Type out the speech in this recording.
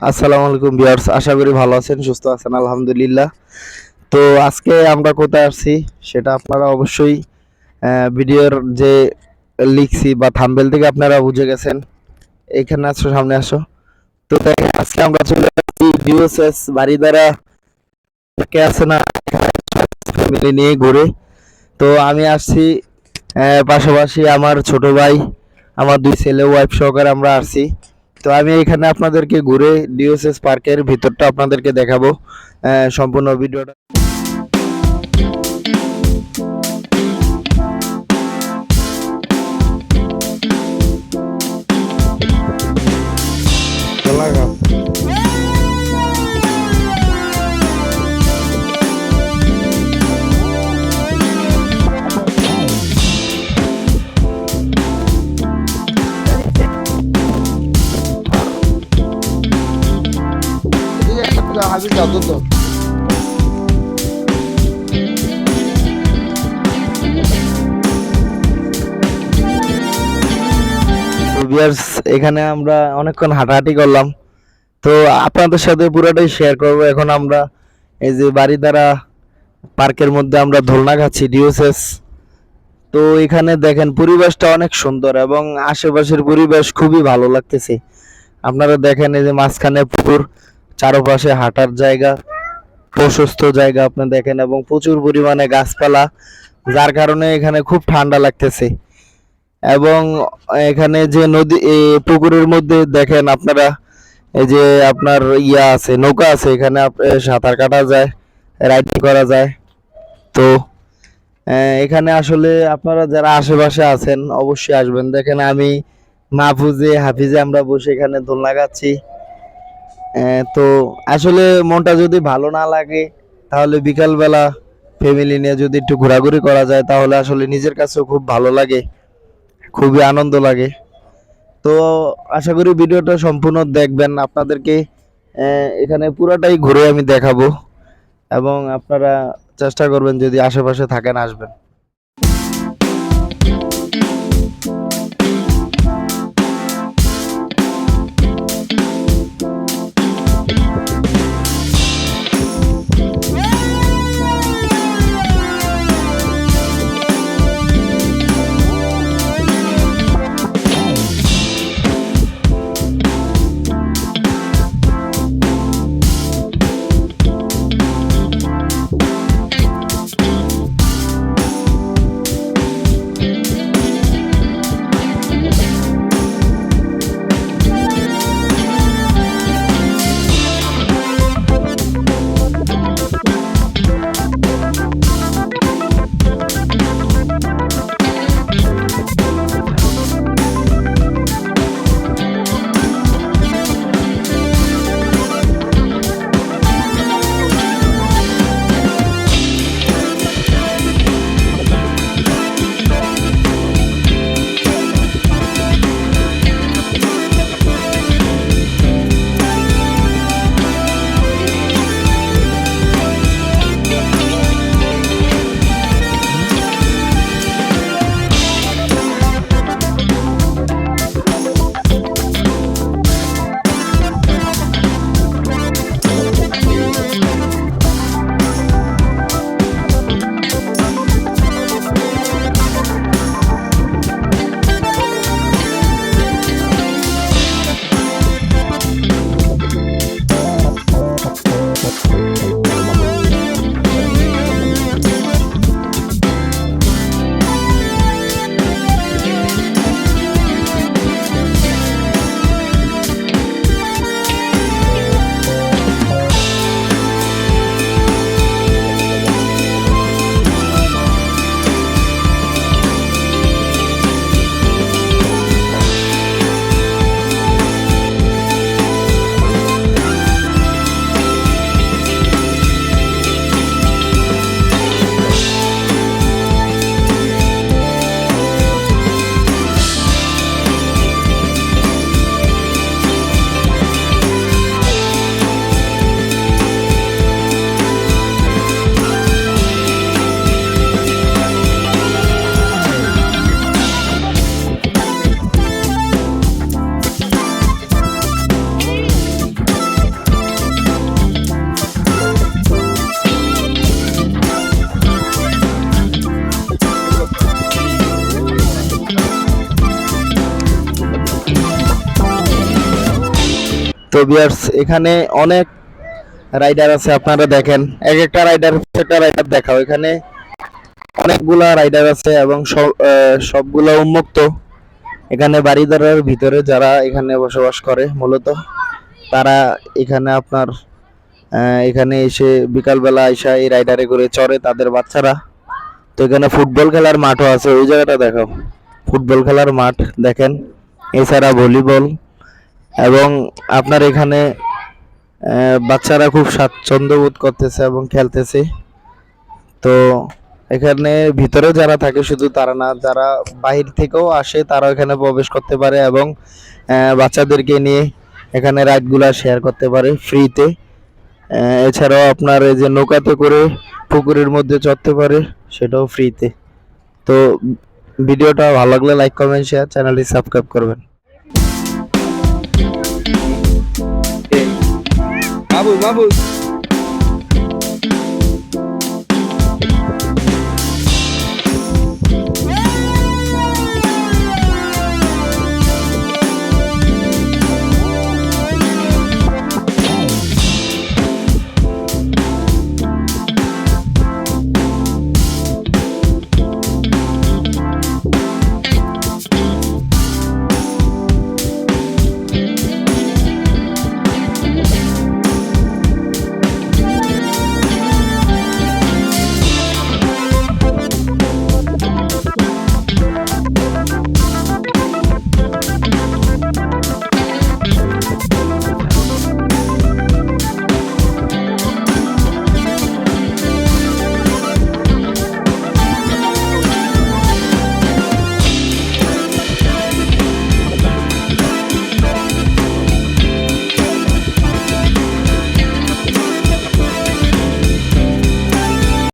আসসালামু আলাইকুম ভিউয়ার্স, আশা করি ভালো আছেন, সুস্থ আছেন, আলহামদুলিল্লাহ। তো আজকে আমরা কোথায় আসছি সেটা আপনারা অবশ্যই ভিডিওর যে লিখছি বা থাম্বনেল থেকে আপনারা বুঝে গেছেন। এখানে আসো, সামনে আসো। তো দেখেন, আজকে আমরা চলে আসছি ডিওএসএস বাড়িধারা, কে আছে না, ফ্যামিলি নিয়ে ঘুরে। তো আমি আসছি, পাশাপাশি আমার ছোট ভাই, আমার দুই ছেলে, ওয়াইফ সহকারে আমরা আসছি। তো আমি এখানে আপনাদেরকে ঘুরে ডিওএসএস পার্কের ভিতরটা আপনাদেরকে দেখাবো, সম্পূর্ণ ভিডিওটা। হাজির যাও তো। এখানে আমরা অনেকক্ষণ হাঁটাহাঁটি করলাম। তো আপনাদের সাথে পুরোটাই শেয়ার করব। এখন আমরা এই যে বাড়িধারা পার্কের মধ্যে আমরা দোলনা খাচ্ছি ডিওএসএস। তো এখানে দেখেন পরিবেশটা অনেক সুন্দর এবং আশেপাশের পরিবেশ খুবই ভালো লাগতেছে। আপনারা দেখেন এই যে মাঝখানে পুকুর, চারপাশে হাঁটার জায়গা, প্রশস্ত জায়গা আপনি দেখেন, এবং প্রচুর পরিমাণে গাছপালা, যার কারণে এখানে খুব ঠান্ডা লাগতেছে। এবং এখানে যে নদী, পুকুরের মধ্যে দেখেন আপনারা, এই যে আপনার আছে, নৌকা আছে, এখানে সাঁতার কাটা যায়, রাইডিং করা যায়। তো এখানে আসলে আপনারা যারা আশেপাশে আছেন অবশ্যই আসবেন। দেখেন আমি, মাহফুজে, হাফিজে আমরা বসে এখানে দোলনা খাচ্ছি। তো আসলে মনটা যদি ভালো না লাগে তাহলে বিকালবেলা ফ্যামিলি নিয়ে যদি একটু ঘোরাঘুরি করা যায় তাহলে আসলে নিজের কাছেও খুব ভালো লাগে, খুবই আনন্দ লাগে। তো আশা করি ভিডিওটা সম্পূর্ণ দেখবেন। আপনাদেরকে এখানে পুরাটাই ঘুরে আমি দেখাবো, এবং আপনারা চেষ্টা করবেন যদি আশেপাশে থাকেন আসবেন। তো ভিউয়ার্স এখানে অনেক রাইডার আছে, আপনারা দেখেন এক একটা রাইডার দেখাও। এখানে অনেকগুলা রাইডার আছে এবং সবগুলা উন্মুক্ত। এখানে বারিধারার ভিতরে যারা এখানে বসবাস করে মূলত তারা এখানে আপনার এখানে এসে বিকালবেলা এসে এই রাইডারে করে চড়ে তাদের বাচ্চারা। তো এখানে ফুটবল খেলার মাঠও আছে, ওই জায়গাটা দেখাও, ফুটবল খেলার মাঠ দেখেন, এছাড়া ভলিবল। এবং আপনার এখানে বাচ্চারা খুব স্বাচ্ছন্দ্য বোধ করতেছে এবং খেলতেছে। তো এখানে ভিতরে যারা থাকে শুধু তারা না, যারা বাহির থেকেও আসে তারাও এখানে প্রবেশ করতে পারে এবং বাচ্চাদেরকে নিয়ে এখানে রাইডগুলা শেয়ার করতে পারে ফ্রিতে। এছাড়াও আপনার এই যে নৌকাতে করে পুকুরের মধ্যে চড়তে পারে, সেটাও ফ্রিতে। তো ভিডিওটা ভালো লাগলে লাইক কমেন্ট শেয়ার, চ্যানেলটি সাবস্ক্রাইব করবেন। বাবু বাবু